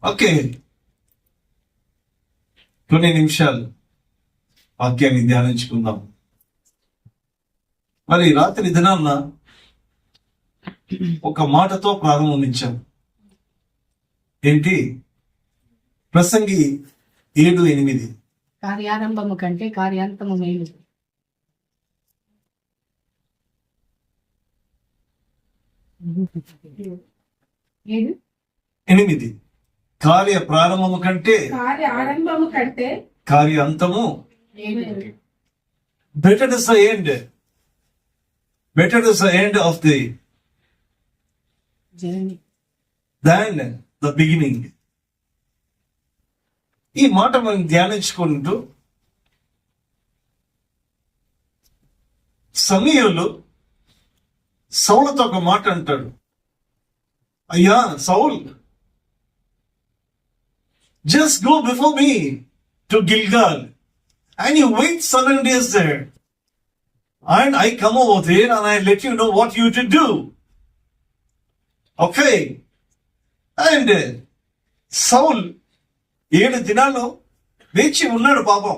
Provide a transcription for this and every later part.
Okay, కొన్ని నిమిషాలు వాక్యాన్ని ధ్యానించుకుందాం. మరి రాత్రి దినాన్న ఒక మాటతో ప్రారంభించాం. ఏంటి? ప్రసంగి 7:8. కార్యారంభము కంటే కార్యాంతము మేలు. ఎనిమిది. కార్య ప్రారంభము కంటే కార్యారంభము కంటే కార్య అంతము. Better is the end. Better is the end of the journey than the beginning. ఈ మాట మనం ధ్యానించుకుంటూ సమూయేలు సౌలుతో ఒక మాట అంటాడు. అయ్యా Saul, just go before me to Gilgal and you wait 7 days there and I come over there and I let you know what you to do. Okay. And Saul 7 దినాలు వేచి ఉన్నాడు పాపం.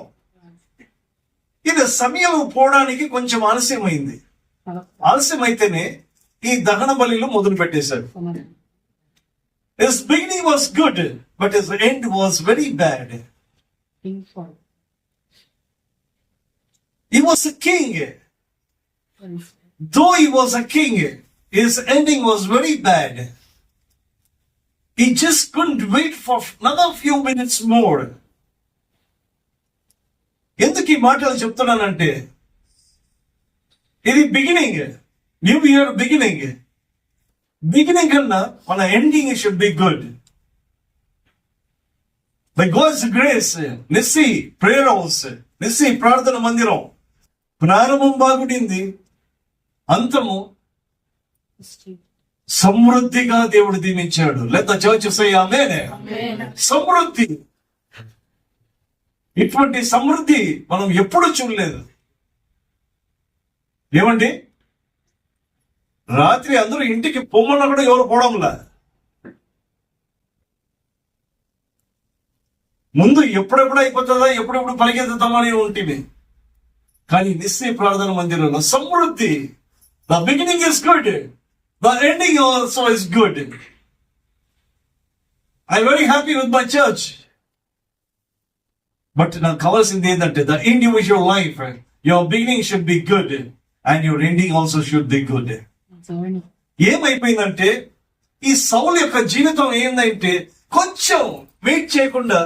ఇది సమయం పోవడానికి కొంచెం ఆలస్యమైంది. ఆలస్యమైతేనే ఈ దహన బలిలో మొదలు పెట్టేశాడు. His beginning was good, but his end was very bad. He was a king. Though he was a king, his ending was very bad. He just couldn't wait for another few minutes more. ఎందుకు ఈ మాటలు చెప్తున్నానంటే, ఇది beginning, new year beginning. Beginning కన్నా మన ending should be good. By God's grace Nissi prayer house, Nissi ప్రార్థన మందిరం ప్రారంభం బాగుండింది, అంతము సమృద్ధిగా దేవుడు దీవించాడు. Let the church say amen. సమృద్ధి, ఇటువంటి సమృద్ధి మనం ఎప్పుడు చూడలేదు. ఏమండి, రాత్రి అందరూ ఇంటికి పొమ్మన్నా కూడా ఎవరు పోవడంలా. ముందు ఎప్పుడెప్పుడు అయిపోతుందా, ఎప్పుడెప్పుడు పరిగెత్తుతామని ఉంటుంది. కానీ నిశ్చయ ప్రార్థన మందిరంలో సమృద్ధి. The beginning is good, the ending also is good. I very happy with my church. But నాకు కావాల్సింది ఏంటంటే, the individual life, your beginning should be good and your ending also should be good. ఏమైపోయిందంటే, ఈ సౌలు యొక్క జీవితం ఏంటంటే, కొంచెం wait చేయకుండా,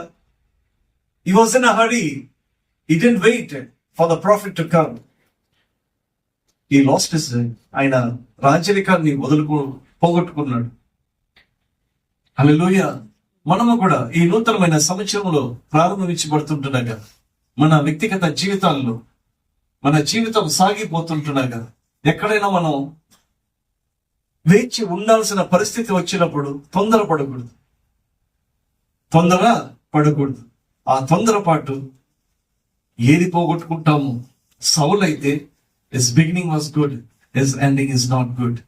he was in a hurry. He didn't wait for the prophet to come. He lost his, ఆయన రాజరికాన్ని పోగొట్టుకున్నాడు. హల్లెలూయా. మనము కూడా ఈ నూతనమైన సంవత్సరంలో ప్రారంభించబడుతుంటున్నాగా, మన వ్యక్తిగత జీవితాల్లో మన జీవితం సాగిపోతుంటున్నాగా, ఎక్కడైనా మనం వేచి ఉండాల్సిన పరిస్థితి వచ్చినప్పుడు తొందరపడకూడదు. ఆ తొందరపాటు ఏది పోగొట్టుకుంటాము. సౌల్ అయితే his beginning was good, his ending is not good.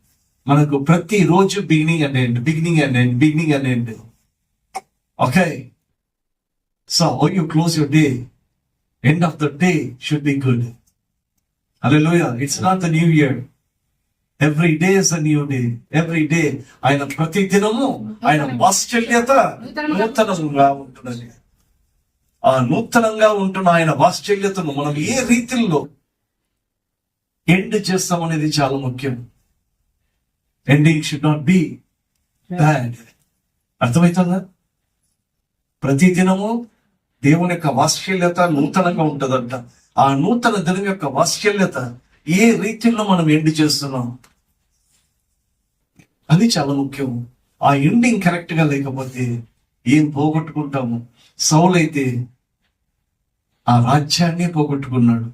మనకు ప్రతి రోజు beginning and end, beginning and end, beginning and end. Okay, so how you close your day, end of the day should be good. Hallelujah. It's not the new year. Every day is a new day. Every day ఆయన ప్రతి దినము ఆయన వాత్సల్యత నూతనంగా ఉంటున్నది. ఆ నూతనంగా ఉంటున్న ఆయన వాత్సల్యతను మనం ఏ రీతిలో ఎండ్ చేస్తాం అనేది చాలా ముఖ్యం. Ending should not be bad. అర్థమవుతుందా? ప్రతి దినము దేవుని యొక్క వాత్సల్యత నూతనంగా ఉంటుందంట. ఆ నూతన దినం యొక్క వాత్సల్యత ఏ రీతిలో మనం ఎండ్ చేస్తున్నాం, అది చాలా ముఖ్యం. ఆ ఎండింగ్ కరెక్ట్ గా లేకపోతే ఏం పోగొట్టుకుంటాము. సౌలు అయితే ఆ రాజ్యాన్ని పోగొట్టుకున్నాడు,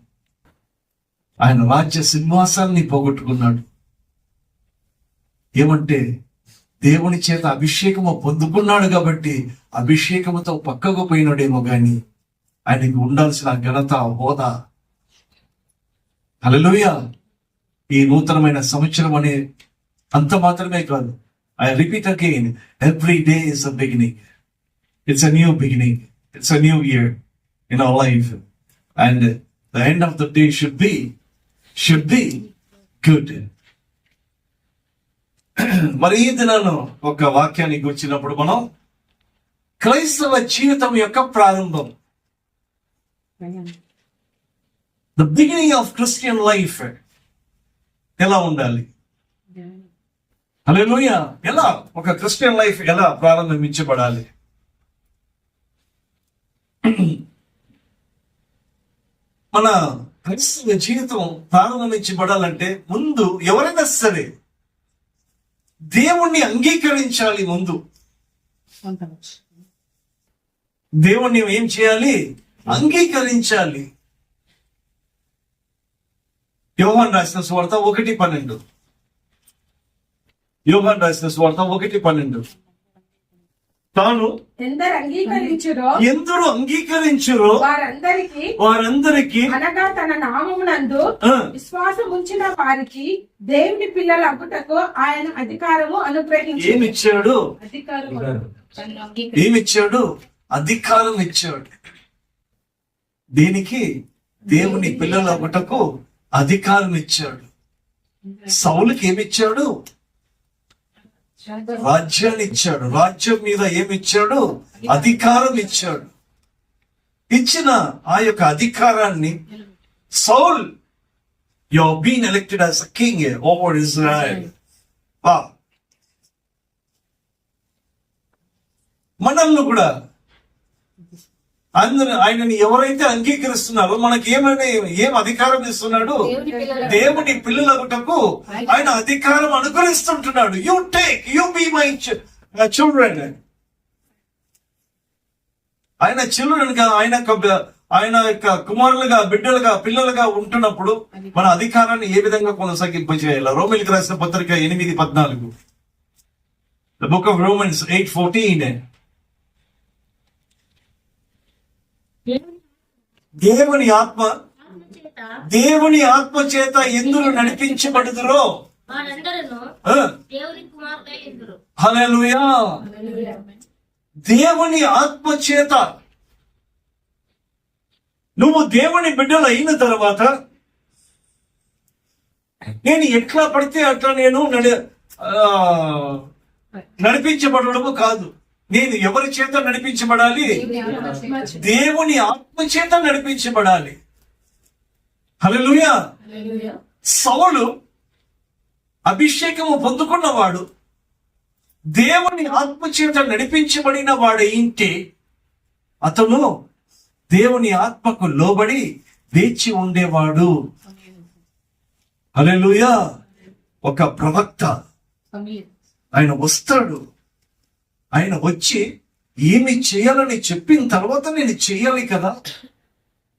ఆయన రాజ్య సింహాసాన్ని పోగొట్టుకున్నాడు. ఏమంటే దేవుని చేత అభిషేకము పొందుకున్నాడు కాబట్టి అభిషేకముతో పక్కకు పోయినాడేమో గాని ఆయనకి ఉండాల్సిన ఘనత, హోదా. హల్లెలూయా. ఈ నూతనమైన సంవత్సరం అనే అంత మాత్రమే కాదు, I repeat again, every day is a beginning. It's a new beginning. It's a new year in our life. And the end of the day should be good. మరి ఈ దినాను ఒక వాక్యానికి వచ్చినప్పుడు మనం క్రైస్తవ జీవితం యొక్క ప్రారంభం, the beginning of Christian life ఎలా ఉండాలి? హల్లెలూయా. ఎలా ఒక క్రిస్టియన్ లైఫ్ ఎలా ప్రారంభించబడాలి? మన క్రైస్తవ జీవితం ప్రారంభించబడాలంటే ముందు ఎవరైనా సరే దేవుణ్ణి అంగీకరించాలి. ముందు దేవుణ్ణి ఏం చేయాలి? అంగీకరించాలి. యోహాను రాసిన సువార్త 1:12. యోహాను రాసిన సువార్త 1:12. తాను ఎందరు అంగీకరించురో వారందరికీ అనగా తన నామమునందు విశ్వాసం ఉంచిన వారికి దేవుని పిల్లల అగుటకు ఆయన అధికారము అనుగ్రహించి ఏమిచ్చాడు? ఏమిచ్చాడు? అధికారం ఇచ్చాడు. దీనికి దేవుని పిల్లల అగుటకు అధికారం ఇచ్చాడు. సౌలుకి ఏమిచ్చాడు? రాజ్యాన్ని ఇచ్చాడు. రాజ్యం మీద ఏమిచ్చాడు? అధికారం ఇచ్చాడు. ఇచ్చిన ఆ యొక్క అధికారాన్ని Saul, you have been elected as a king over Israel. మనల్ని కూడా అందరూ ఆయనని ఎవరైతే అంగీకరిస్తున్నారో మనకి ఏం అధికారం ఇస్తున్నాడు? దేవుని పిల్లలగుటకు ఆయన అధికారం అనుగ్రహిస్తుంటున్నాడు. You be my children. ఆయన చిల్డ్రన్ గా, ఆయన యొక్క కుమారులుగా, బిడ్డలుగా, పిల్లలుగా ఉంటున్నప్పుడు మన అధికారాన్ని ఏ విధంగా కొనసాగింపజేయాలి? రోమీయులకు రాసిన పత్రిక 8:14. The book of Romans 8:14. దేవుని ఆత్మ చేత ఎందురు నడిపించబడుదురో హల్లెలూయా. దేవుని ఆత్మ చేత నువ్వు దేవుని బిడ్డలు అయిన తర్వాత నేను ఎట్లా పడితే అట్లా నేను నడిపించబడము కాదు. నేను ఎవరి చేత నడిపించబడాలి? దేవుని ఆత్మ చేత నడిపించబడాలి. హల్లెలూయా. సౌలు అభిషేకము పొందుకున్నవాడు, దేవుని ఆత్మ చేత నడిపించబడిన వాడైంటే అతను దేవుని ఆత్మకు లోబడి వేచి ఉండేవాడు. హల్లెలూయా. ఒక ప్రవక్త ఆయన వస్తాడు. ఆయన వచ్చి ఏమి చేయాలని చెప్పిన తర్వాత నేను చేయాలి కదా.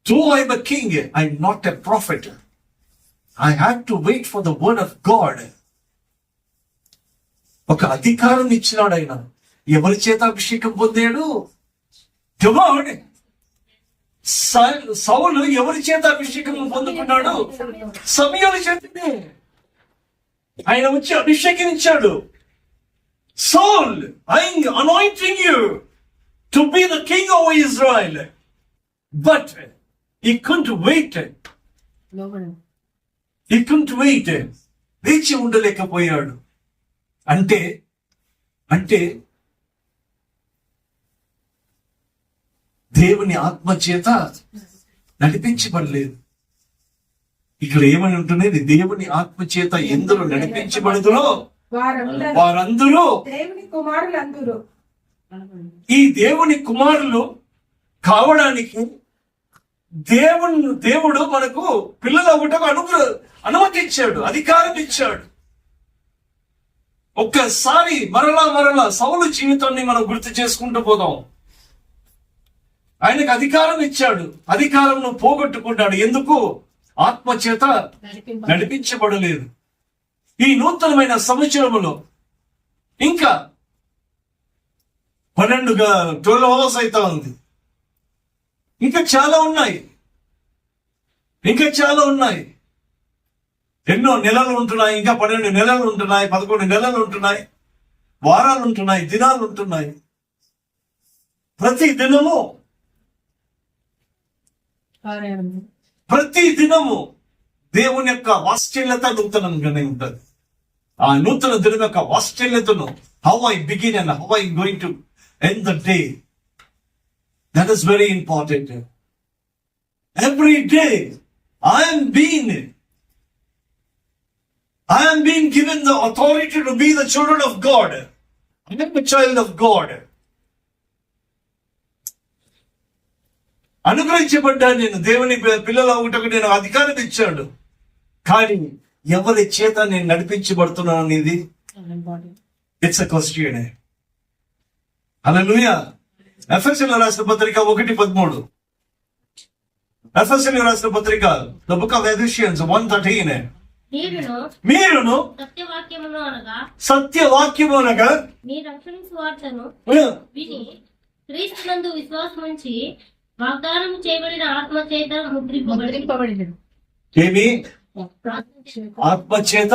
Though I'm a king, I'm not a prophet. I have to wait for the word of God. ఒక అధికారం ఇచ్చినాడు ఆయన. ఎవరి చేత అభిషేకం పొందాడు? సౌలు ఎవరి చేత అభిషేకం పొందుకున్నాడు? సమూయేలు చేతనే. ఆయన వచ్చి అభిషేకించాడు. Saul, I'm anointing you to be the king of Israel. But he couldn't wait. He couldn't wait. వేచి ఉండలేకపోయాడు. అంటే దేవుని ఆత్మ చేత నడిపించబడలేదు. ఇక్కడ ఏమని ఉంటున్నది? దేవుని ఆత్మ చేత ఎందరూ నడిపించబడుదురో వారందరూ ఈ దేవుని కుమారులు కావడానికి దేవుడు మనకు పిల్లలు అవ్వటకు అనుమతించాడు, అధికారం ఇచ్చాడు. ఒక్కసారి మరలా సౌలు జీవితాన్ని మనం గుర్తు చేసుకుంటూ పోదాం. ఆయనకు అధికారం ఇచ్చాడు, అధికారం పోగొట్టుకుంటాడు. ఎందుకు? ఆత్మ చేత నడిపించబడలేదు. ఈ నూతనమైన సంవత్సరములో ఇంకా 12 hours అవుతా ఉంది. ఇంకా చాలా ఉన్నాయి. ఎన్నో నెలలు ఉంటున్నాయి. ఇంకా 12 నెలలు ఉంటున్నాయి, 11 నెలలు ఉంటున్నాయి, వారాలు ఉంటున్నాయి, దినాలు ఉంటున్నాయి. ప్రతి దినము దేవుని యొక్క వాత్సల్యత నూతనంగానే ఉంటుంది. ఆ నూతన దినం యొక్క వాత్సల్యతను how I begin and how I going to end the day, that is very important. Every day I am being given the authority to be the children of God. I am a child of God. అనుగ్రహించబడ్డాను, నేను దేవుని పిల్లల ఒకటకు నేను అధికారం ఇచ్చాడు. కానీ ఎవరి చేత నేను నడిపించబడుతున్నాను అనేది ఇట్స్ ఎ క్వశ్చన్. హల్లెలూయా. ఎఫెసీయులకు రాసిన పత్రిక 1:13. ఎఫెసీయులకు రాసిన పత్రిక ద బుక్ ఆఫ్ ఎఫెసియన్స్ 1:13. మీరును సత్యవాక్యము అనగా మీ రక్షణ సువార్తను విని క్రీస్తునందు విశ్వాసముంచి వాగ్దానం చేయబడిన ఆత్మ చేత ముద్రింపబడి ఏమి ఆత్మ చేత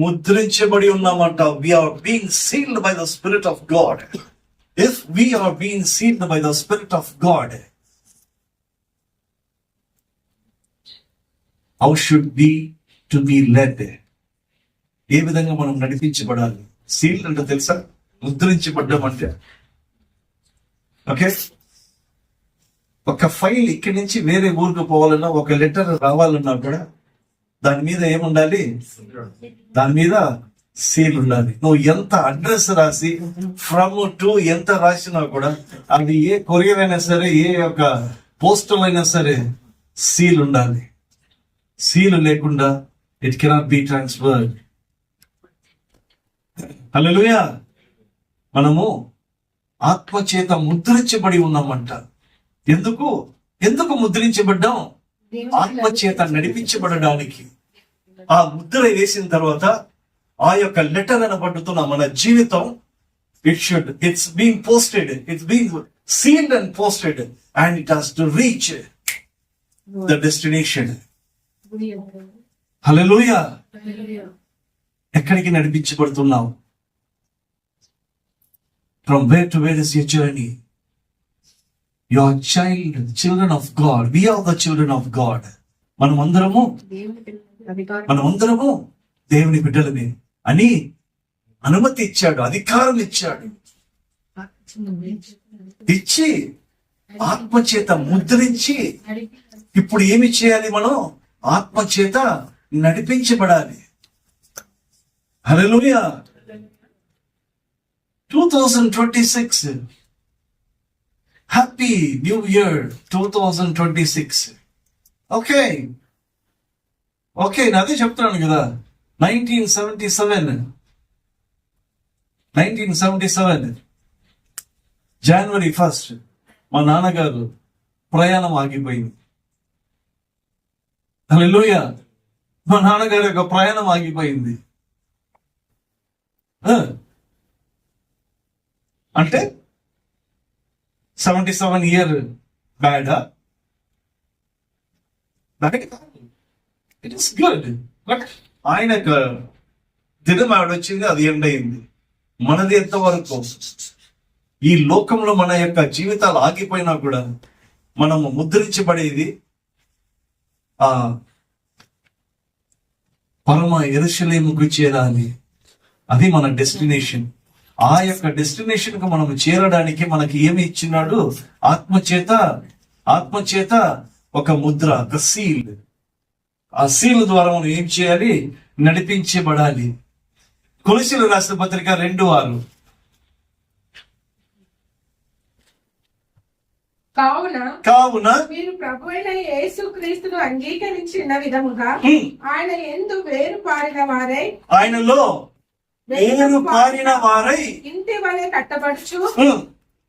ముద్రించబడి ఉన్నామంట. We are being sealed by the Spirit of God. If we are being sealed by the Spirit of God, how should we to be led? ఏ విధంగా మనం నడిపించబడాలి? సీల్డ్ అంటే తెలుసా? ముద్రించబడ్డం అంటే. ఓకే, ఒక ఫైల్ ఇక్కడి నుంచి వేరే ఊరికి పోవాలన్నా, ఒక లెటర్ రావాలన్నా కూడా దాని మీద ఏముండాలి? దాని మీద సీల్ ఉండాలి. నువ్వు ఎంత అడ్రస్ రాసి ఫ్రమ్ టు ఎంత రాసినా కూడా అది ఏ కొరియర్ అయినా సరే, ఏ యొక్క పోస్టల్ అయినా సరే సీల్ ఉండాలి. సీల్ లేకుండా ఇట్ కెనాట్ బి ట్రాన్స్ఫర్డ్. హల్లెలూయా. మనము ఆత్మ చేత ముద్రించబడి ఉన్నామంట. ఎందుకు ముద్రించబడ్డాం? ఆత్మ చేత నడిపించబడడానికి. ఆ ముద్ర వేసిన తర్వాత ఆ యొక్క లెటర్ అనబడుతున్న మన జీవితం it's being posted, it's being sealed and posted, and it has to reach the destination. హల్లెలూయా. ఎక్కడికి నడిపించబడుతున్నావు? From where to where is your journey? You are children of God. We are the children of God. మనమందరము దేవుని బిడ్డలమే అని అనుమతి ఇచ్చాడు, అధికారం ఇచ్చాడు. ఇచ్చి ఆత్మ చేత ముద్రించి ఇప్పుడు ఏమి చేయాలి? మనం ఆత్మ చేత నడిపించబడాలి. హల్లెలూయా. 2026. Happy new year 2026. ఓకే, అదే చెప్తున్నాను కదా. 1977 జనవరి 1 మా నాన్నగారు ప్రయాణం ఆగిపోయింది. హల్లెలూయా. మా నాన్నగారి యొక్క ప్రయాణం ఆగిపోయింది. అంటే 77 ఇయర్ బ్యాడా? It is good. బట్ ఆయన దినం ఆవిడ వచ్చింది, అది ఎండ్ అయింది. మనది ఎంతవరకు? ఈ లోకంలో మన యొక్క జీవితాలు ఆగిపోయినా కూడా మనము ముద్రించబడేది ఆ పరమ యెరూషలేముకు చేరాలి. అది మన డెస్టినేషన్. ఆ యొక్క డెస్టినేషన్ కు మనం చేరడానికి మనకి ఏమి ఇచ్చినాడు? ఆత్మచేత ఒక ముద్ర, ఒక సీల్. ఆ సీల్ ద్వారా మనం ఏం చేయాలి? నడిపించబడాలి. కొలస్సీయులకు రాసిన పత్రిక 2:6. కావున మీరు ప్రభువైన యేసుక్రీస్తును అంగీకరించిన విధముగా ఆయన యందు వేరు పారిన వారై ఇంటి వలె కట్టబడుచు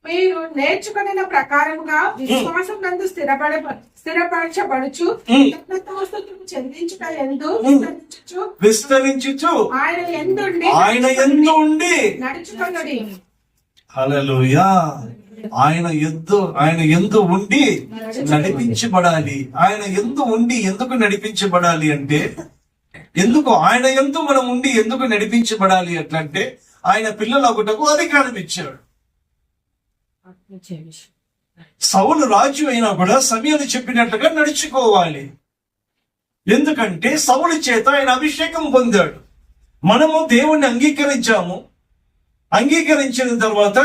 మీరు నేర్చుకున్న ప్రకారముగా విశ్వాసం నందు స్థిరపరచబడుచు చెందించుట యందు విస్తరించుచు ఆయన యందు ఉండి నడుచుకొనుడి. హల్లెలూయా. ఆయన యందు ఉండి నడిపించబడాలి. ఆయన యందు ఉండి ఎందుకు నడిపించబడాలి అంటే, ఆయన యందు మనం ఉండి ఎందుకు నడిపించబడాలి అంటే, ఆయన పిల్లలు ఒకటకు అధికారం ఇచ్చాడు. సౌలు రాజు అయినా కూడా సమూయేలు చెప్పినట్లుగా నడుచుకోవాలి. ఎందుకంటే సౌలు చేత ఆయన అభిషేకం పొందాడు. మనము దేవుణ్ణి అంగీకరించాము. అంగీకరించిన తర్వాత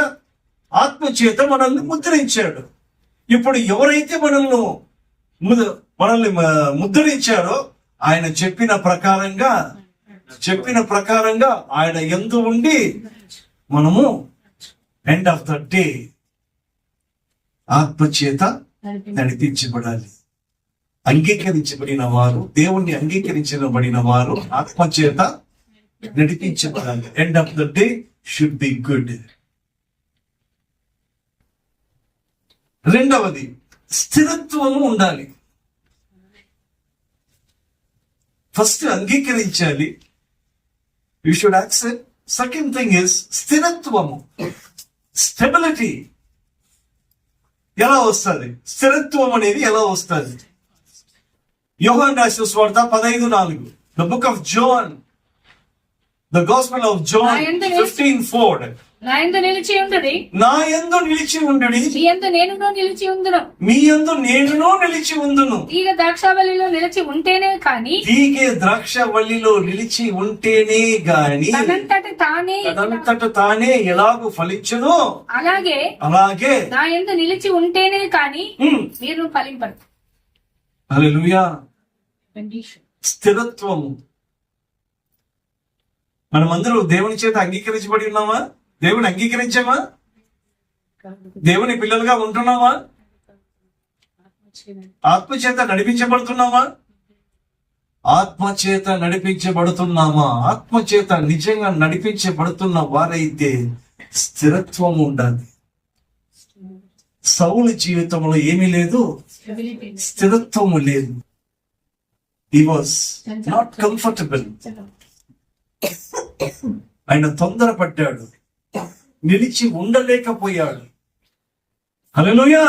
ఆత్మ చేత మనల్ని ముద్రించాడు. ఇప్పుడు ఎవరైతే మనల్ని ముద్రించారో ఆయన చెప్పిన ప్రకారంగా ఆయన యందు ఉండి మనము ఎండ్ ఆఫ్ ద డే ఆత్మ చేత నడిపించబడాలి. అంగీకరించబడిన వారు, దేవుణ్ణి అంగీకరించబడిన వారు ఆత్మ చేత నడిపించబడాలి. End of the day should be good. రెండవది స్థిరత్వము ఉండాలి. ఫస్ట్ అంగీకరించాలి. You should accept. Second thing is స్థిరత్వము, స్టెబిలిటీ. ఎలా వస్తుంది స్థిరత్వం అనేది? ఎలా వస్తుంది? యోహాను రాసిన సువార్త 15:4, the book of John, the gospel of John 15:4. నా యందు నిలిచి ఉండుడి, నా యందు నిలిచి ఉండుడి, మీ యందు నేనును నిలిచి ఉందును, మీ యందు నేనును నిలిచి ఉందును. తీగ ద్రాక్షావల్లిలో నిలిచి ఉంటేనే కాని, తీగే ద్రాక్షవల్లిలో నిలిచి ఉంటేనే గాని తనంతట తానే ఎలాగూ ఫలించునో అలాగే నా యందు నిలిచి ఉంటేనే కాని మీరు ఫలింపరు. హల్లెలూయా. స్థిరత్వము. మనమందరూ దేవుని చేత అంగీకరించబడి ఉన్నామా? దేవుని అంగీకరించామా? దేవుని పిల్లలుగా ఉంటున్నామా? ఆత్మచేత నడిపించబడుతున్నామా? ఆత్మచేత నడిపించబడుతున్నామా? ఆత్మచేత నిజంగా నడిపించబడుతున్న వారైతే స్థిరత్వం ఉండాలి. సౌలు జీవితంలో ఏమీ లేదు, స్థిరత్వము లేదు. He was not comfortable. ఆయన తొందరపడ్డాడు, నిలిచి ఉండలేకపోయాడు. హల్లెలూయా.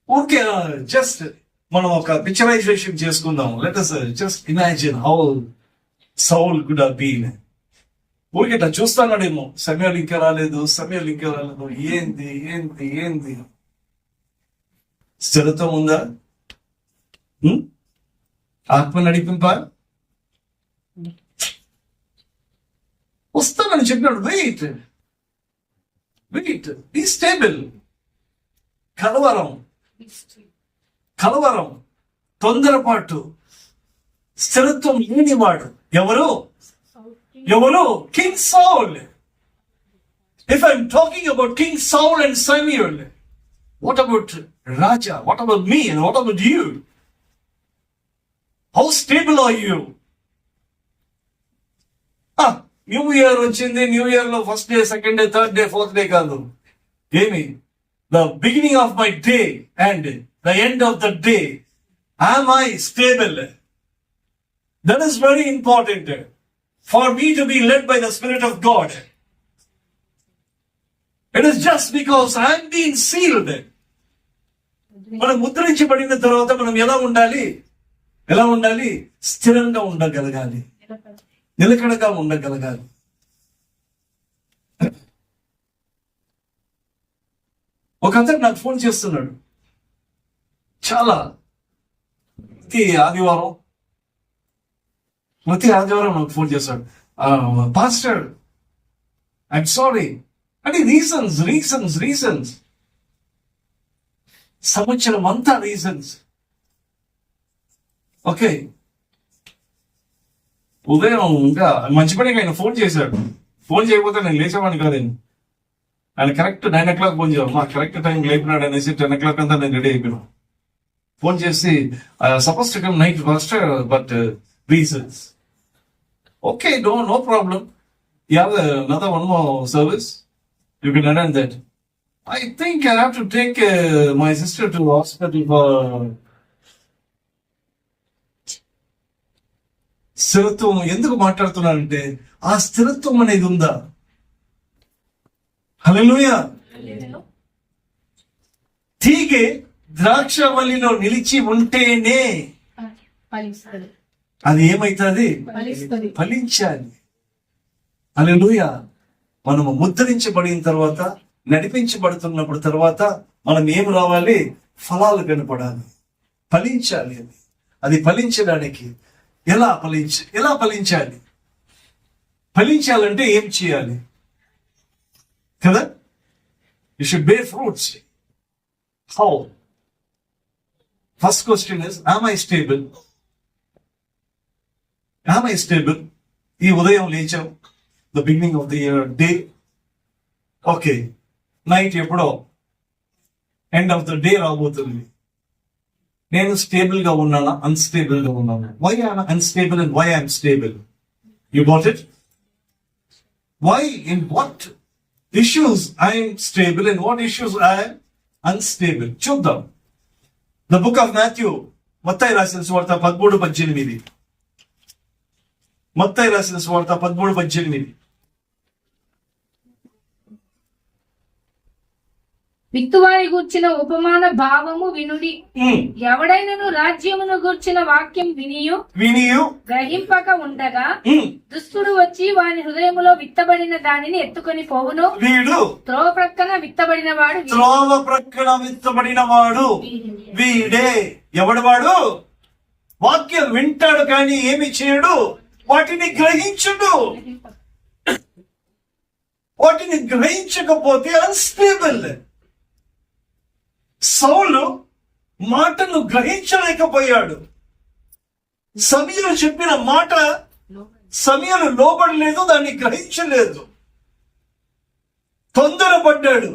ఓకే, జస్ట్ మనం ఒక పిక్చరైజేషన్ చేసుకుందాం. Let us just imagine how Saul could have been. ఊరికే ఇట్లా చూస్తాడేమో, సమయాలు ఇంకా రాలేదు. ఏంది స్థిరత్వం ఉందా? ఆత్మ నడిపింప వస్తానని చెప్పినాడు. Wait, be stable. కలవరం, తొందరపాటు, స్థిరత్వం లేనివాడు ఎవరు? King Saul. If I'm talking about King Saul and Samuel, what about Raja? What about me and what about you? How stable are you? New year వచ్చింది. న్యూ ఇయర్ లో first day, second day, third day, fourth day కాదు. ఏమి? The beginning of my day and the end of the day. Am I stable? That is very important for me to be led by the Spirit of God. It is just because I am being sealed. మనం ముద్రించబడిన తర్వాత మనం ఎలా ఉండాలి? స్థిరంగా ఉండగలగాలి, నిలకడగా ఉండగలగాలి. ఒక అతను నాకు ఫోన్ చేస్తున్నాడు. చాలా ప్రతి ఆదివారం నాకు ఫోన్ చేస్తాడు. పాస్టర్, ఐఎమ్ సారీ అంటే రీజన్స్ సంవత్సరం అంతా రీజన్స్. ఓకే, ఉదయం ఇంకా మంచి పని ఆయన ఫోన్ చేశాడు. ఫోన్ చేయకపోతే నేను లేచేవాడిని కాదండి. ఆయన కరెక్ట్ 9 o'clock ఫోన్ చేయాలి. మా కరెక్ట్ టైం లేపినాడు అనేసి 10 o'clock అంతా నేను రెడీ అయిపోయాను. ఫోన్ చేసి suppose to come night first but reasons. Okay, no problem. You have another one more service. You can attend that. I think I have to take my sister to hospital for స్థిరత్వం. ఎందుకు మాట్లాడుతున్నానంటే ఆ స్థిరత్వం అనేది ఉందా? హల్లెలూయా. తీగే ద్రాక్షవల్లిలో నిలిచి ఉంటేనే అది ఏమైతుంది? ఫలించాలి. హల్లెలూయా. మనము ముద్రించబడిన తర్వాత, నడిపించబడుతున్నప్పుడు తర్వాత మనం ఏం రావాలి? ఫలాలు కనపడాలి, ఫలించాలి. అది ఫలించడానికి ఎలా ఫలించాలి? ఫలించాలంటే ఏం చేయాలి కదా? You should bear fruits. How? First question is, am I stable? Am I stable? ఈ ఉదయం లేచాం, the beginning of the day. Okay, night ఎప్పుడో ఎండ్ ఆఫ్ ద డే రాబోతుంది. నేను స్టేబుల్ గా ఉన్నానా, అన్స్టేబుల్ గా ఉన్నానా? Why I'm unstable and why I'm stable? You got it? Why, in what issues I'm stable and what issues I'm unstable? చూద్దాం. The book of Matthew, మత్తయి రాసిన సువార్త 13:18. మత్తయి రాసిన సువార్త 13:18. విత్తువారి గూర్చిన ఉపమాన భావము వినుడి. ఎవడైనను రాజ్యమును గూర్చిన వాక్యం వినియు గ్రహింపక ఉండగా దుష్టుడు వచ్చి వాని హృదయములో విత్తబడిన దానిని ఎత్తుకొని పోవును. వీడు త్రోవ ప్రక్కన విత్తబడిన వాడు వీడే. ఎవడవాడు? వాక్యం వింటాడు కానీ ఏమి చేయడు, వాటిని గ్రహించుడు. వాటిని గ్రహించకపోతే అన్స్టేబుల్. సౌలు మాటను గ్రహించలేకపోయాడు. సమయలు చెప్పిన మాట సమయలు లోబడలేదు, దాన్ని గ్రహించలేదు, తొందరపడ్డాడు.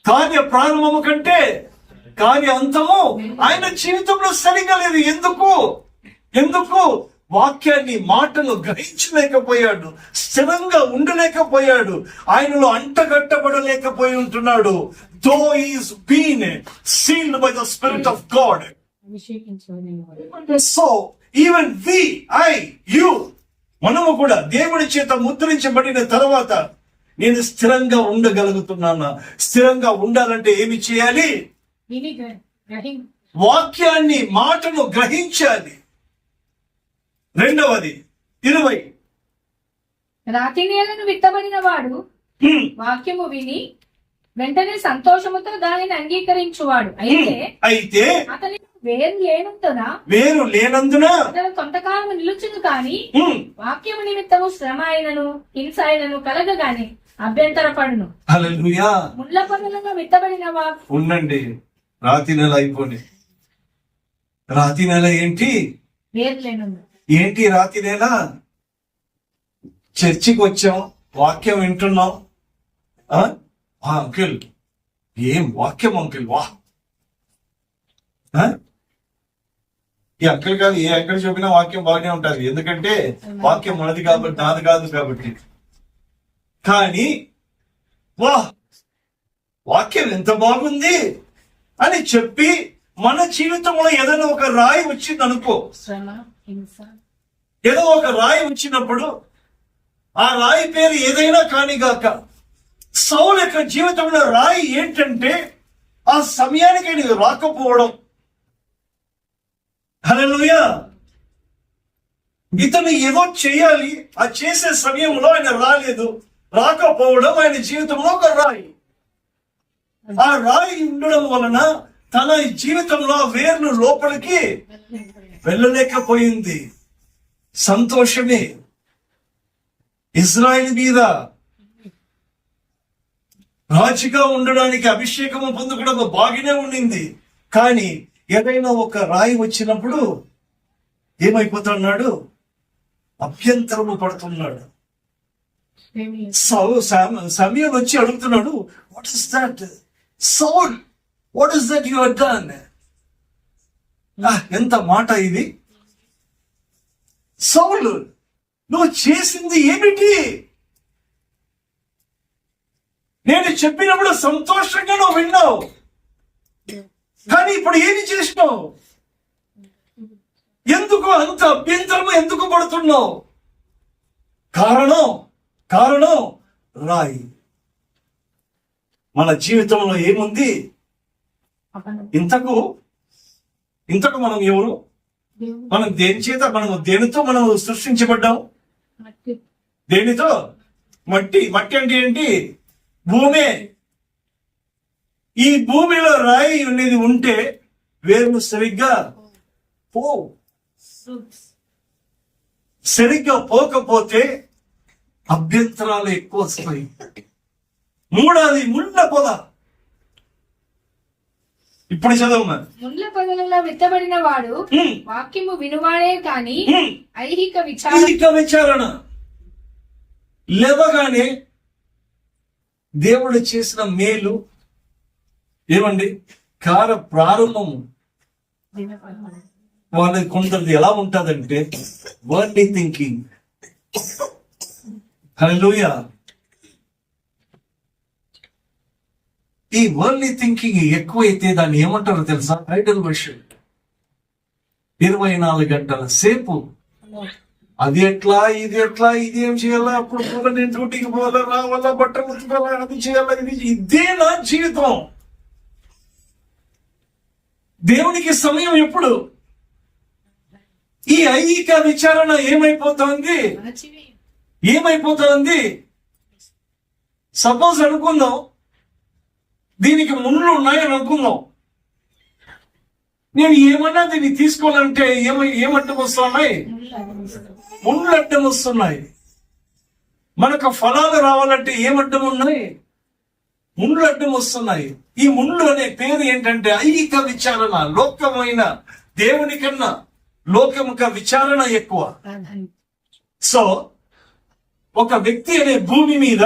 కార్య ప్రారంభము కంటే కార్య అంతము ఆయన జీవితంలో సరిగా లేదు. ఎందుకు? వాక్యాన్ని, మాటను గ్రహించలేకపోయాడు, స్థిరంగా ఉండలేకపోయాడు, ఆయనలో అంటగట్టబడలేకపోయి ఉంటున్నాడు. Though is been sealed by the spirit of God. So even you మనము కూడా దేవుడి చేత ముద్రించబడిన తర్వాత నేను స్థిరంగా ఉండగలుగుతున్నానా? స్థిరంగా ఉండాలంటే ఏమి చేయాలి? వాక్యాన్ని, మాటను గ్రహించాలి. రెండవది 20. రాతి నేలను విత్తబడిన వాడు వాక్యము విని వెంటనే సంతోషముతో దానిని అంగీకరించువాడు. అయితే అతని వేరు లేనందున అతను కొంతకాలం నిలుచును కానీ వాక్యము నిమిత్తము శ్రమ అయినను హింస అయినను కలగగానే అభ్యంతరపడును. హల్లెలూయా. ముళ్ళ పొదలలో విత్తబడిన ఉండండి. రాతి నెల అయిపోయి, రాతి నెల ఏంటి? వేరు లేనందు. ఏంటి రాతి నెల? చర్చికి వచ్చాం, వాక్యం వింటున్నాం. అంకిల్, ఏం వాక్యం అంకిల్, వా! ఈ అంకిల్ కాదు, ఏ అంకిల్ చెప్పినా వాక్యం బాగానే ఉంటది. ఎందుకంటే వాక్యం మనది కాబట్టి, నాది కాదు కాబట్టి. కానీ వా, వాక్యం ఎంత బాగుంది అని చెప్పి మన జీవితంలో ఏదైనా ఒక రాయి వచ్చింది అనుకో, ఏదో ఒక రాయి వచ్చినప్పుడు ఆ రాయి పేరు ఏదైనా కానిగాక, సౌలు యొక్క జీవితంలో రాయి ఏంటంటే ఆ సమయానికి ఆయన రాకపోవడం. హల్లెలూయా. ఇతను ఏదో చేయాలి, ఆ చేసే సమయంలో ఆయన రాకపోవడం ఆయన జీవితంలో ఒక రాయి. ఆ రాయి ఉండడం వలన తన జీవితంలో వేర్లు లోపలికి వెళ్ళలేకపోయింది. సంతోషమే. ఇజ్రాయెల్ మీద రాజుగా ఉండడానికి అభిషేకము పొందుకోవడం బాగానే ఉండింది. కానీ ఏదైనా ఒక రాయి వచ్చినప్పుడు ఏమైపోతున్నాడు? అభ్యంతరము పడుతున్నాడు. సమయం వచ్చి అడుగుతున్నాడు, what is that Saul, what is that you have done? ఎంత మాట ఇది! సౌలు, నువ్వు చేసింది ఏమిటి? నేను చెప్పినప్పుడు సంతోషంగా నువ్వు విన్నావు, కానీ ఇప్పుడు ఏమి చేసినావు? ఎందుకు అంత అభ్యంతరము ఎందుకు పడుతున్నావు? కారణం రాయి. మన జీవితంలో ఏముంది? ఇంతకు మనం ఎవరు? మనం దేనితో మనం సృష్టించబడ్డాం? దేనితో? మట్టి. మట్టి అంటే ఏంటి? భూమే. ఈ భూమిలో రాయి అనేది ఉంటే వేర్లు సరిగ్గా సరిగ్గా పోకపోతే అభ్యంతరాలు ఎక్కువ వస్తాయి. మూడోది ముళ్ళ పొద. ఇప్పుడు చదవమా. ముళ్ళ పొదలలో విత్తబడిన వాడు వాక్యము వినువాడే కాని ఐహిక విచారణ లేవగానే దేవుడు చేసిన మేలు ఏమండి ప్రారంభము వాళ్ళకి కొందరిది ఎలా ఉంటదంటే వర్డ్లీ థింకింగ్. హల్లెలూయా. ఈ వర్డ్లీ థింకింగ్ ఎక్కువైతే దాన్ని ఏమంటారో తెలుసా? Idol worship. 24 గంటల సేపు అది ఎట్లా, ఇది ఎట్లా, ఇది ఏం చేయాలా, అప్పుడు పోలా, నేను డ్యూటీకి పోవాలా, రావాలా, బట్టలు ఉతుకోవాలా, అది చేయాలా, ఇదే నా జీవితం. దేవునికి సమయం ఎప్పుడు? ఈ ఐహిక విచారణ ఏమైపోతుంది? సపోజ్ అనుకుందాం దీనికి ముళ్ళు ఉన్నాయని అనుకుందాం. నేను ఏమన్నా దీన్ని తీసుకోవాలంటే ఏమడ్డం వస్తున్నాయి? ముళ్ళు అడ్డం వస్తున్నాయి. మనకు ఫలాలు రావాలంటే ఏమడ్డం ఉన్నాయి? ముళ్ళు అడ్డం వస్తున్నాయి. ఈ ముళ్ళు అనే పేరు ఏంటంటే ఐహిక విచారణ. లోకమైన దేవుని కన్నా లోకముక విచారణ ఎక్కువ. సో ఒక వ్యక్తి అనే భూమి మీద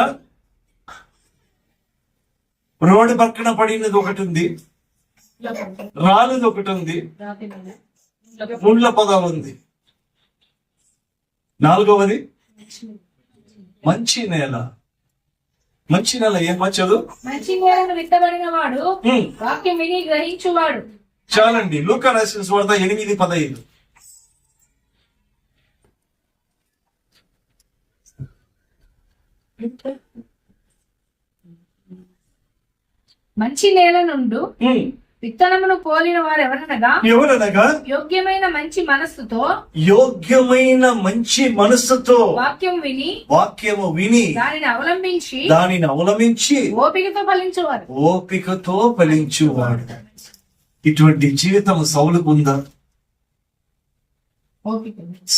రోడ్డు పక్కన పడినది ఒకటి ఉంది, రాలిది ఒకటి ఉంది, ముళ్ళ పొద ఉంది. 4వది మంచి నేల. మంచి నేల ఏమచ్చదు? మంచి నేలను విత్తబడిన వాడు వాక్యం విని గ్రహించువాడు. చాలండి. లూకా రాసిన సువార్త 8:15. మంచి నేల నుండు విత్తనమును పోలిన వారు ఎవరనగా యోగ్యమైన మంచి మనస్సుతో వాక్యము విని దానిని అవలంబించి ఓపికతో ఫలించువాడు. ఇటువంటి జీవితం సౌలుకు ఉందా?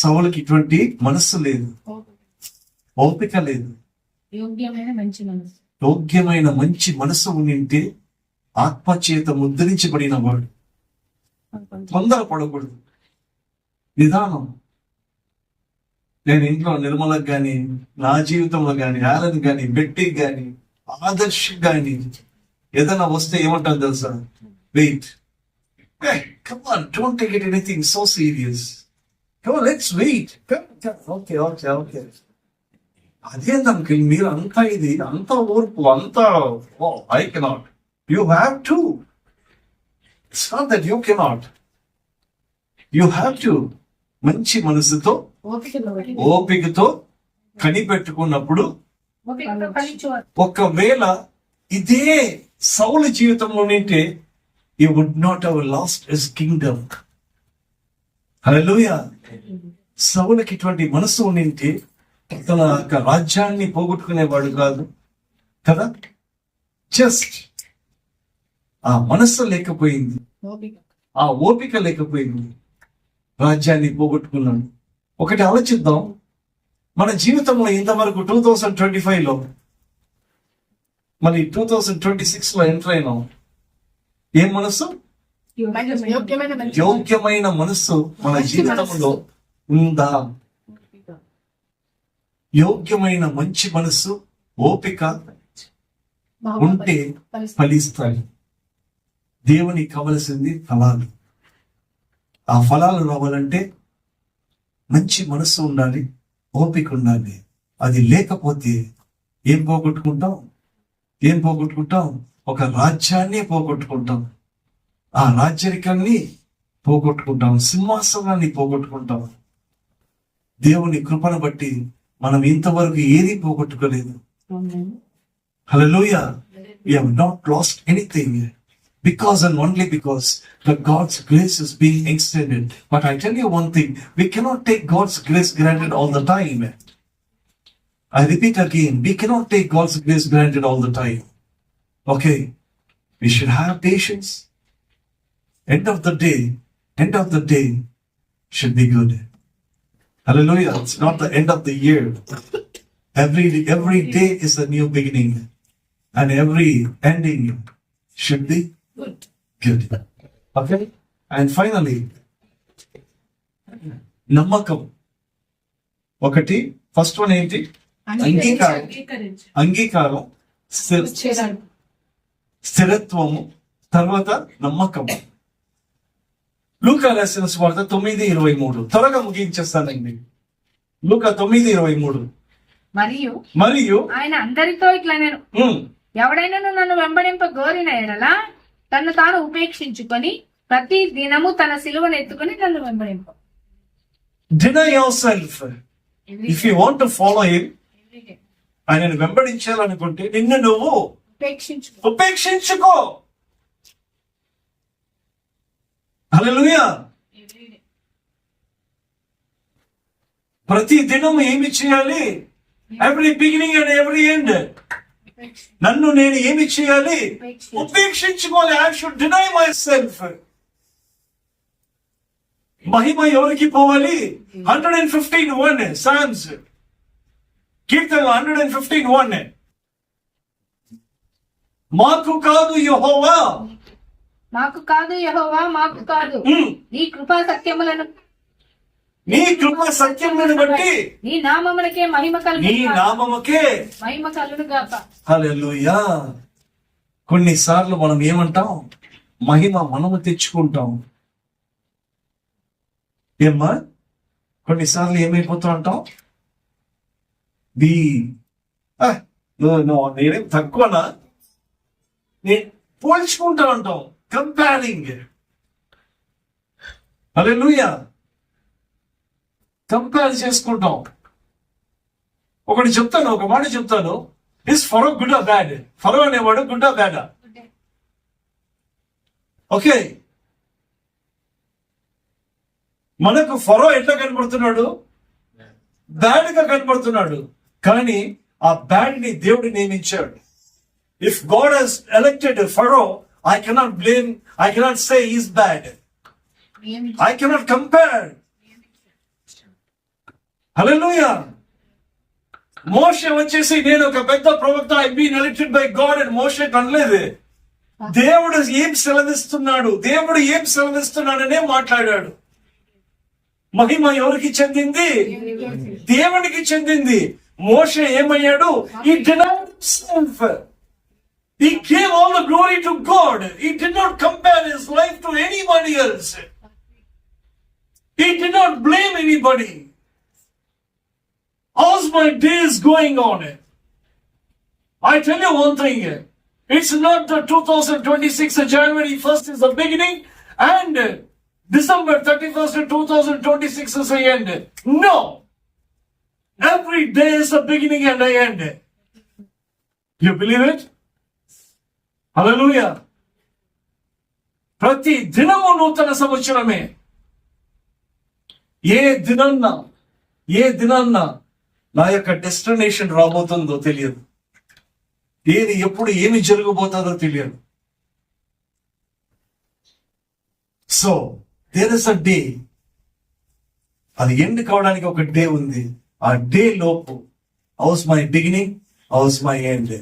సౌలుకి ఇటువంటి మనస్సు లేదు, ఓపిక లేదు. యోగ్యమైన మంచి మనస్సు ఉంటే ఆత్మచేత ముద్రించబడిన వాడు. తొందరపడకూడదు, నిదానం. నేను ఇంట్లో నిర్మలకు గాని, నా జీవితంలో గాని, ఆలన్ గాని, బెట్టికి గాని, ఆదర్శ్ గాని ఏదైనా వస్తే ఏమంటాను తెలుసా? Wait. Come on, don't take it anything so serious. Come on, let's wait. Okay. అదేందనుకు మీరు అంతా ఇది, అంత ఓర్పు, అంతా I cannot. You have to. It's not that you cannot. You have to. మంచి మనసుతో ఓపికతో కనిపెట్టుకున్నప్పుడు ఒకవేళ ఇదే సౌలు జీవితంలో ఉంటే he would not have lost his kingdom. హల్లెలూయా. సౌలుకి ఇటువంటి మనసు ఉంటే తన యొక్క రాజ్యాన్ని పోగొట్టుకునేవాడు కాదు కదా. జస్ట్ ఆ మనస్సు లేకపోయింది, ఆ ఓపిక లేకపోయింది, రాజ్యాన్ని పోగొట్టుకున్నాడు. ఒకటి ఆలోచిద్దాం. మన జీవితంలో ఇంతవరకు 2025లో మరి 2026లో ఎంటర్ అయినాం. ఏం మనస్సు? యోగ్యమైన మనస్సు మన జీవితంలో ఉందా? యోగ్యమైన మంచి మనస్సు, ఓపిక ఉంటే ఫలిస్తాయి. దేవునికి కావలసింది ఫలాలు. ఆ ఫలాలు రావాలంటే మంచి మనస్సు ఉండాలి, ఓపిక ఉండాలి. అది లేకపోతే ఏం పోగొట్టుకుంటాం? ఒక రాజ్యాన్ని పోగొట్టుకుంటాం, ఆ రాజ్యరికాన్ని పోగొట్టుకుంటాం, సింహాసనాన్ని పోగొట్టుకుంటాం. దేవుని కృపను బట్టి మనం ఇంతవరకు ఏది పోగొట్టుకోలేదు. హల్లెలూయా. We have not lost anything because and only because the God's grace is being extended. But I tell you one thing, we cannot take God's grace granted all the time. I repeat again, we cannot take God's grace granted all the time. Okay? We should have patience. End of the day should be good. Hallelujah. It's not the end of the year. Every day is a new beginning. And every ending should be good. Okay? And finally, నమ్మకం. ఒకటి, first one ఏంటి? అంగీకారం, స్థిరత్వము, తర్వాత నమ్మకం. లూకా రాసిన సువార్త 9:23. త్వరగా ముగించేస్తానండి. లూకా 9:23. మరియు ఆయన అందరితో ఇట్లా నేను ఎవడైనా నన్ను వెంబడింప గోరిన ఎడల తను తాను ఉపేక్షించుకొని ప్రతి దినము తన సిలువను ఎత్తుకొని నన్ను వెంబడింప. deny yourself. If you want to follow him, ఆయనను వెంబడించాలనుకుంటే నిన్ను నువ్వు ఉపేక్షించుకో. హల్లెలూయా. ప్రతి దినం ఏమి చేయాలి? Every beginning and every end నన్ను నేను ఏమి చేయాలి? ఉపేక్షించుకోవాలి. I should deny myself. మహిమ ఎవరికి పోవాలి? 115:1 సామ్స్, కీర్తన 115:1. మాకు కాదు యెహోవా, మాకు కాదు నీ కృపా సత్యములను, నీ కృప సత్యములను బట్టి నీ నామమునకే మహిమ కలుగును గాక. హల్లెలూయా. కొన్నిసార్లు మనం ఏమంటాం? మహిమ మనము తెచ్చుకుంటాం. ఏమ్మా? కొన్నిసార్లు ఏమైపోతా అంటాం? నేనేం తక్కువనా? నేను పోల్చుకుంటా అంటాం. కంపేరింగ్. హల్లెలూయా. కంపేర్ చేసుకుంటాం. ఒక మాట చెప్తాను. Is Pharaoh good or bad? Pharaoh అనేవాడు గుడ్ ఆర్ బ్యాడా? ఓకే, మనకు ఫరో ఎట్లా కనబడుతున్నాడు? బ్యాడ్ గా కనబడుతున్నాడు. కానీ ఆ బ్యాడ్ ని దేవుడు నియమించాడు. If God has elected Pharaoh, I cannot blame, I cannot say he's bad. I cannot compare. Hallelujah. మోషే వచ్చేసి నేను ఒక పెద్ద ప్రవక్త, I been elected by God అని మోషే అనలేదు. దేవుడు ఏం సెలవిస్తున్నాడనే మాట్లాడాడు. మహిమ ఎవరికి చెందింది? దేవునికి చెందింది. మోషే ఏమయ్యాడు? He denied himself. He gave all the glory to God. He did not compare his life to anybody else. He did not blame anybody. How's my days going on? I tell you one thing. It's not the 2026 January 1st is the beginning and December 31st 2026 is the end. No. Every day is a beginning and an end. You believe it? హల్లెలూయా. ప్రతి దినము నూతన సంవత్సరమే. ఏ దినాన్న నా యొక్క destination రాబోతుందో తెలియదు. ఎప్పుడు ఏమి జరగబోతుందో తెలియదు. So there is a day. అది ఎండ్ కావడానికి ఒక డే ఉంది. ఆ డే లోపు how's my beginning, how's my end.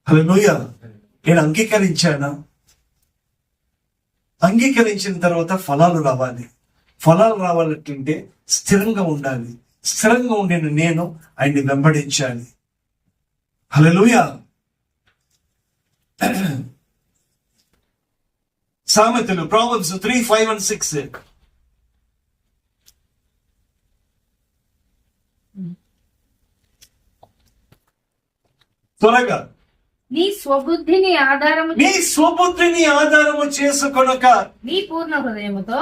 Hallelujah. నేను అంగీకరించిన తర్వాత ఫలాలు రావాలంటే స్థిరంగా ఉండాలి. స్థిరంగా ఉండిన నేను ఆయన్ని వెంబడించాలి. హల్లెలూయా. సామెతలు, Proverbs 3:5-6. త్వరగా. నీ స్వబుద్ధిని ఆధారము చేసుకొనక నీ పూర్ణ హృదయముతో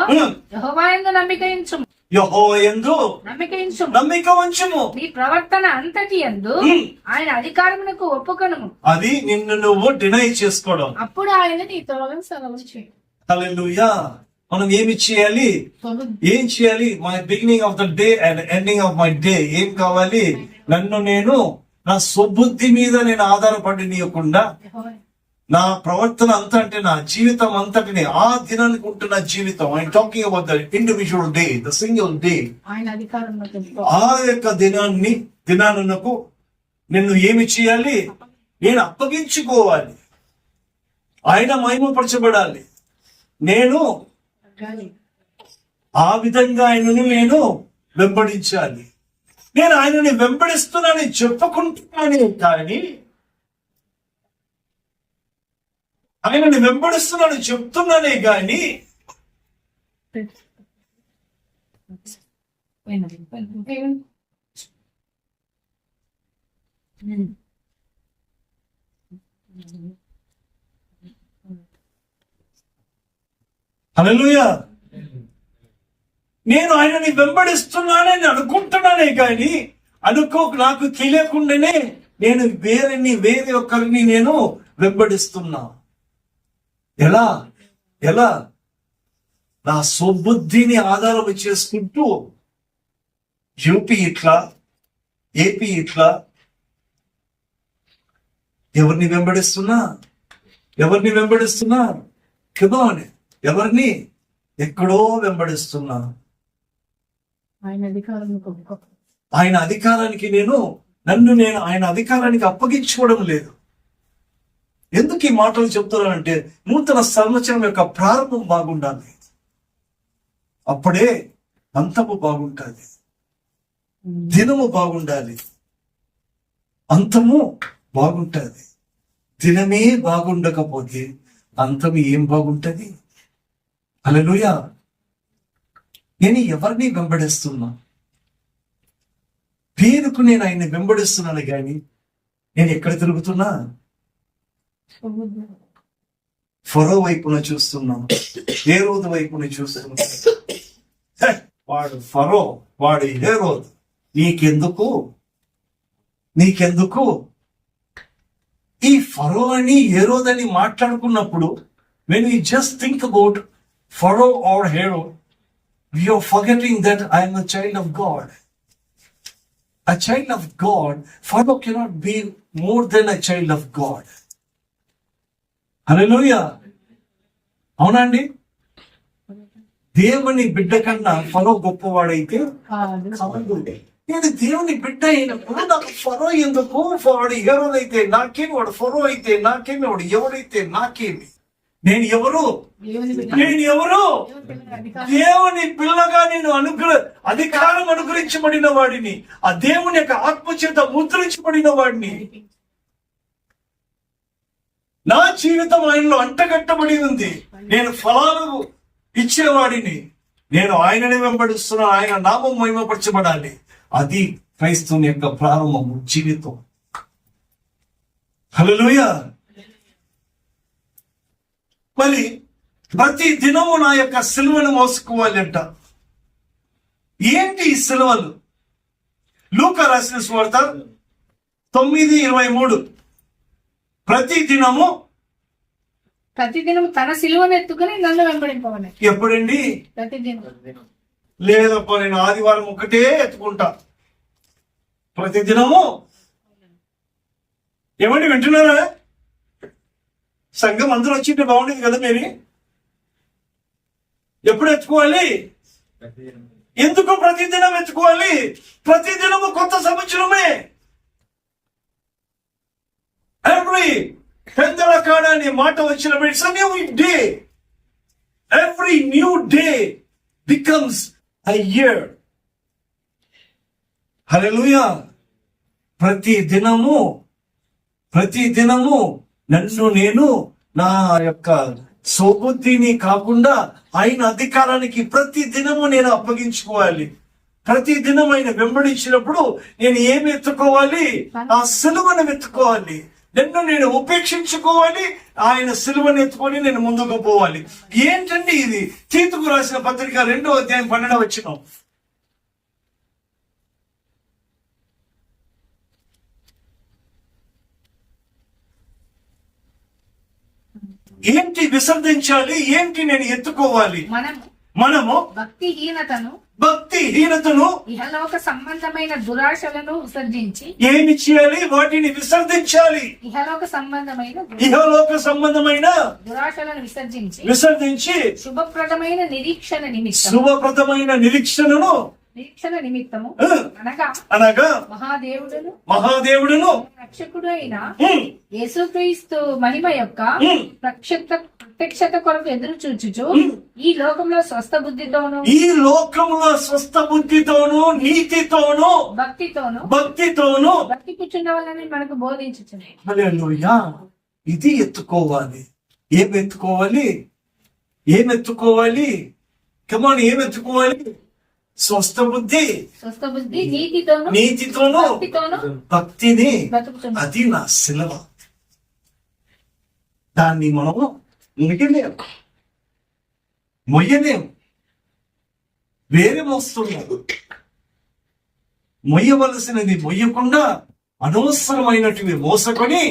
యెహోవాయందు నమ్మిక ఉంచుము. నీ ప్రవర్తన అంతటి యందు ఆయన అధికారమునకు ఒప్పుకొనుము. అది నిన్ను నువ్వు డినై చేసుకోవడం. అప్పుడు ఆయన నీతో సెలవు. హల్లెలూయా. మనం ఏం చేయాలి? My beginning of the day and ending of my day ఏం కావాలి? నన్ను నేను నా స్వబుద్ధి మీద నేను ఆధారపడనీయకుండా నా ప్రవర్తన అంతా అంటే నా జీవితం అంతటిని ఆ దినానికి ఉంటున్న జీవితం I talking about the individual day, the single day, ఆ యొక్క దినాలకు నిన్ను ఏమి చేయాలి? నేను అప్పగించుకోవాలి. ఆయన మహిమపరచబడాలి. నేను ఆ విధంగా ఆయనను నేను వెంబడించాలి. నేను ఆయనని వెంబడిస్తున్నానని చెప్పుకుంటున్నానే కానీ ఆయనని వెంబడిస్తున్నానని చెప్తున్నానే కానీ హల్లెలూయా. నేను ఆయనని వెంబడిస్తున్నానని అనుకుంటున్నానే కానీ నాకు తెలియకుండానే నేను వేరే ఒక్కరిని నేను వెంబడిస్తున్నా. ఎలా నా స్వబుద్ధిని ఆధారం చేసుకుంటూ యూపీ ఇట్లా, ఏపీ ఇట్లా, ఎవరిని వెంబడిస్తున్నా కమాన్, ఎవరిని ఎక్కడో వెంబడిస్తున్నా. ఆయన అధికారానికి నన్ను నేను ఆయన అధికారానికి అప్పగించుకోవడం లేదు. ఎందుకు ఈ మాటలు చెప్తున్నానంటే నూతన సంవత్సరం యొక్క ప్రారంభం బాగుండాలి, అప్పుడే అంతము బాగుంటుంది. దినము బాగుండాలి, అంతము బాగుంటుంది. దినమే బాగుండకపోతే అంతము ఏం బాగుంటది? హల్లెలూయా. నేను ఎవరిని వెంబడిస్తున్నా? పేరుకు నేను ఆయన్ని వెంబడిస్తున్నాను కానీ నేను ఎక్కడ తిరుగుతున్నా? ఫరో వైపున చూస్తున్నాను, హేరోదు వైపున చూస్తున్నాను. వాడు ఫరో, వాడు హేరోదు. నీకెందుకు ఈ ఫరో అని హేరోదని మాట్లాడుకున్నప్పుడు when we just think about Pharaoh or Herod, we are forgetting that I am a child of God. A child of God, Pharaoh cannot be more than a child of God. హల్లెలూయా. అవునా అండి? దేవుని బిడ్డ కన్నా ఫరో గొప్పవాడైతే నేను దేవుని బిడ్డ అయినప్పుడు నాకు ఫరో ఎందుకు? వాడు హేరోదైతే నాకేమి, వాడు ఫరో అయితే నాకేమి, వాడు ఎవరైతే నాకేమి? నేను ఎవరు? దేవుని పిల్లగా నేను అధికారం అనుగ్రహించబడిన వాడిని, ఆ దేవుని యొక్క ఆత్మచేత ముద్రించబడిన వాడిని. నా జీవితం ఆయనలో అంటగట్టబడి ఉంది. నేను ఫలాలు ఇచ్చేవాడిని. నేను ఆయనని వెంబడిస్తున్నాను. ఆయన నామం మహిమపరచబడాలి. అది క్రైస్తవుని యొక్క ప్రారంభము, జీవితం. హల్లెలూయా. మరి ప్రతి దినము నా యొక్క సిలువను మోసుకోవాలి అంట. ఏంటి ఈ సిలువలు? లూకా రాసిన సువార్త 9:23. ప్రతిదినము తన సిలువను ఎత్తుకుని నన్ను వెంబడింపమని. ఎప్పుడండి? ప్రతిదినం. లేదప్ప, నేను ఆదివారం ఒకటే ఎత్తుకుంటా. ప్రతిదినము. ఏమండి, వింటున్నారా? సంఘం అందరూ వచ్చింటే బాగుండేది కదా. మీరు ఎప్పుడు ఎత్తుకోవాలి? ఎందుకు ప్రతిదినం ఎత్తుకోవాలి? ప్రతిదినము కొత్త సంవత్సరమే. ఎవ్రీ పెందలకాడ అనే మాట వచ్చినప్పుడు it's new day. Every new day becomes a year. హల్లెలూయా. ప్రతి దినము నన్ను నేను నా యొక్క స్వబుద్ధిని కాకుండా ఆయన అధికారానికి ప్రతి దినము నేను అప్పగించుకోవాలి. ప్రతి దినం ఆయన వెంబడించినప్పుడు నేను ఏమి ఎత్తుకోవాలి? ఆ సిలువను ఎత్తుకోవాలి. నన్ను నేను ఉపేక్షించుకోవాలి. ఆయన సిలువను ఎత్తుకొని నేను ముందుకు పోవాలి. ఏంటండి ఇది? తీతుకు రాసిన పత్రిక 2వ అధ్యాయం 12వ వచనం. ఏంటి విసర్జించాలి? ఏంటి నేను ఎత్తుకోవాలి? మనము భక్తిహీనతను, ఇహలోక సంబంధమైన దురాశలను విసర్జించి ఏమి చేయాలి? వాటిని విసర్జించాలి. ఇహలోక సంబంధమైన ఇహలోక సంబంధమైన దురాశలను విసర్జించి శుభప్రదమైన నిరీక్షణ నిమిత్తము అనగా మహాదేవుడును రక్షకుడు అయిన యేసుక్రీస్తు మహిమ యొక్క ప్రత్యక్షత కొరకు ఎదురు చూచుచు ఈ లోకంలో స్వస్థ బుద్ధితోను నీతితోను భక్తితోను భక్తి కూర్చున్న వాళ్ళని మనకు బోధించుచున్నాయి. హల్లెలూయా. ఇది ఎత్తుకోవాలి. ఏమెత్తుకోవాలి? కమాన్, ఏమెత్తుకోవాలి? స్వస్థ బుద్ధి, నీతితోను భక్తిని. అది నా సిలవ. దాన్ని మనము మొయ్యలేం. వేరే మోస్తున్నాం. మొయ్యవలసినది మొయ్యకుండా అనవసరమైనటివి మోసకొని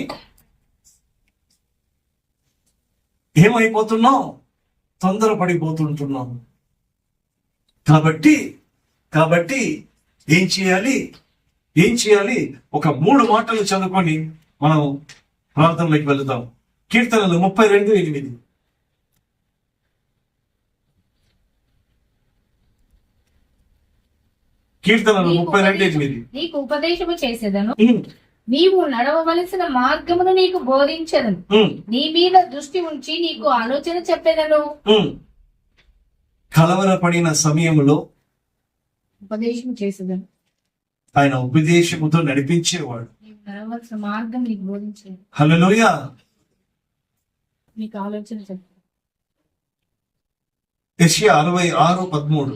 ఏమైపోతున్నాం? తొందరపడిపోతుంటున్నాం. కాబట్టి ఏం చేయాలి? ఒక 3 మాటలు చదువుకొని మనం ప్రార్థనలోకి వెళుదాం. కీర్తనలు 32:8. కీర్తనలు 32:8. నీకు ఉపదేశము చేసేదను, నీవు నడవవలసిన మార్గమును నీకు బోధించదను, నీ మీద దృష్టి ఉంచి నీకు ఆలోచన చెప్పేదను. కలవరపడిన సమయంలో ఉపదేశం చేసేదను, ఆయన ఉపదేశముతో నడిపించేవాడు. నడవలసిన మార్గం నీకు బోధించేది. హల్లెలూయా. నీకు ఆలోచన చెప్పేది. యెషయా 66:13.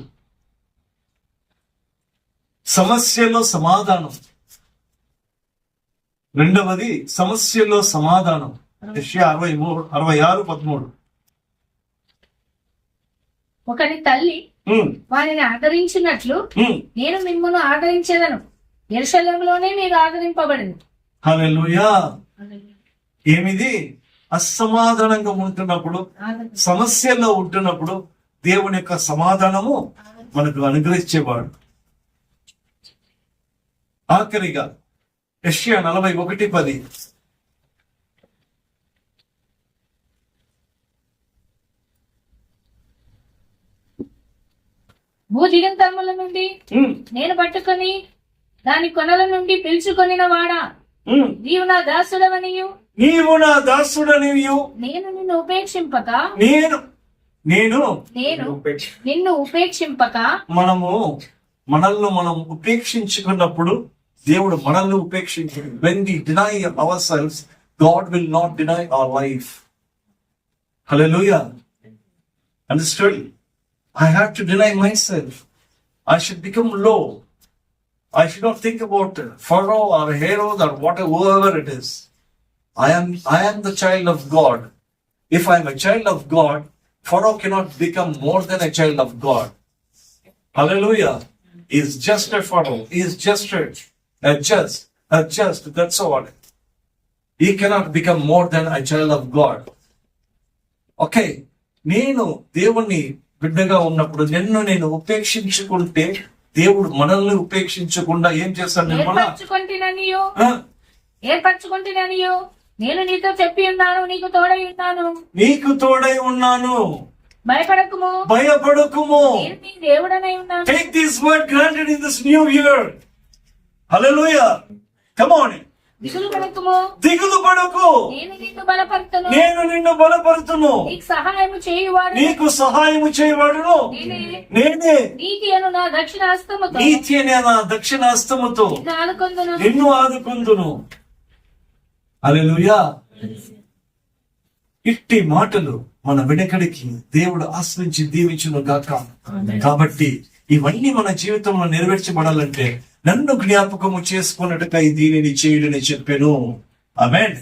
సమస్యలో సమాధానం. రెండవది సమస్యలో సమాధానం. యెషయా 66:13. ఒకని తల్లి వారిని ఆదరించినట్లు నేను మిమ్మల్ని ఆదరించేదను, యెరూషలేములోనే మీరు ఆదరింపబడింది. హల్లెలూయా. ఏమిది? అసమాధానంగా ఉంటున్నప్పుడు, సమస్యల్లో ఉంటున్నప్పుడు దేవుని యొక్క సమాధానము మనకు అనుగ్రహించేవాడు. ఆఖరిగా యెషయా 41:10. భూదిగంతముల నుండి నేను పట్టుకొని దాని కొనల నుండి పిలుచుకొనిన వాడా, నీవు నా దాసుడవనియు నేను నిన్ను ఉపేక్షింపక మనం ఉపేక్షించుకున్నప్పుడు దేవుడు మనల్ని ఉపేక్షించడు. When we deny ourselves, God will not deny our life. Hallelujah. Understood? I have to deny myself. I should become low. I should not think about Pharaoh or Herod or whoever it is. I am the child of God. If I am a child of God, Pharaoh cannot become more than a child of God. Hallelujah. He is just a Pharaoh. He is just that's all. He cannot become more than a child of God. Okay. నేను దేవుణ్ణి బిడ్డగా ఉన్నప్పుడు నేను ఉపేక్షించుకుంటే దేవుడు మనల్ని ఉపేక్షించకుండా ఏం చేస్తాడు? ఏర్పరచుకుంటున్నానియో నేను నీతో చెప్పి ఉన్నాను, నీకు తోడై ఉన్నాను. భయపడకుము. దేవుడనై ఉన్నాను. Take this word granted in this new year. Hallelujah. Come on. దిగులు పడకు. నేను నిన్ను బలపరుతును. నీకు సహాయము చేయువాడును నేనే. నీతి అనే నా దక్షిణ హస్తముతో నిన్ను ఆదుకొందును. హల్లెలూయా. ఇట్టి మాటలు మన వెనకడికి దేవుడు ఆశ్రయించి దీవించును గాక. కాబట్టి ఇవన్నీ మన జీవితంలో నెరవేర్చబడాలంటే నన్ను జ్ఞాపకము చేసుకున్నట్టుగా దీనిని చేయుడని చెప్పాను. ఆమేన్.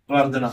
ప్రార్థన.